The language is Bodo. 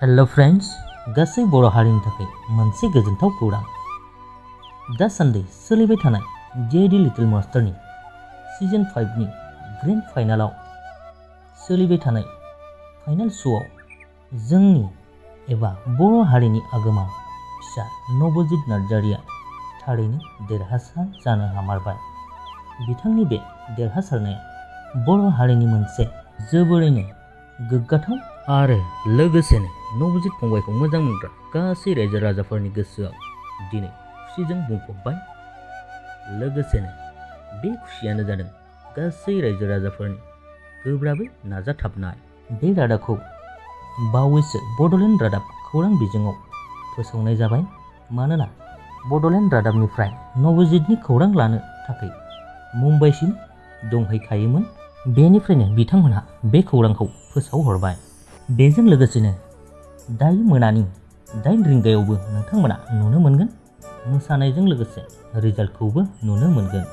हेलो फ्रेंड्स, गासै बर' हारिनि थाखाय मोनसे गोजोनथाव खौरां। दासान्दि सोलिबाय थानाय जेडी लिटिल मास्टारनि सीजन 5 नि ग्रेन्ड फाइनालाव सोलिबाय थानाय फाइनाल श'आव जोंनि एबा बर' हारिनि आगोमा फिसा नबजित नार्जारिया थारैनो देरहासार जानो हामारबाय। बिथांनि बे देरहासारनाया बर' हारिनि मोनसे जोबोरैनो गोग्गाथाव आरो लोगोसेनो नबजित फंबायखौ मोजां मोनग्रा गासै रायजो राजाफोरनि गोसोआव दिनै खुसिजों बुंफबबाय। लोगोसेनो बे खुसियानो जादों गासै रायजो राजाफोरनि गोब्राबै नाजाथाबनाय। बे रादाबखौ बावैसो बड'लेण्ड रादाब खौरां बिजोङाव फोसावनाय जाबाय। मानोना बड'लेण्ड रादाबनिफ्राय नबजितनि खौरां लानो थाखाय मुम्बाइसिम दंहैखायोमोन। बेनिफ्रायनो बिथांमोनहा बे खौरांखौ फोसावहरबाय। बेजों लोगोसेनो दायो मोनानि 8 रिंगायावबो नोंथांमोना नुनो मोनगोन। मोसानायजों लोगोसे रिजाल्टखौबो नुनो मोनगोन।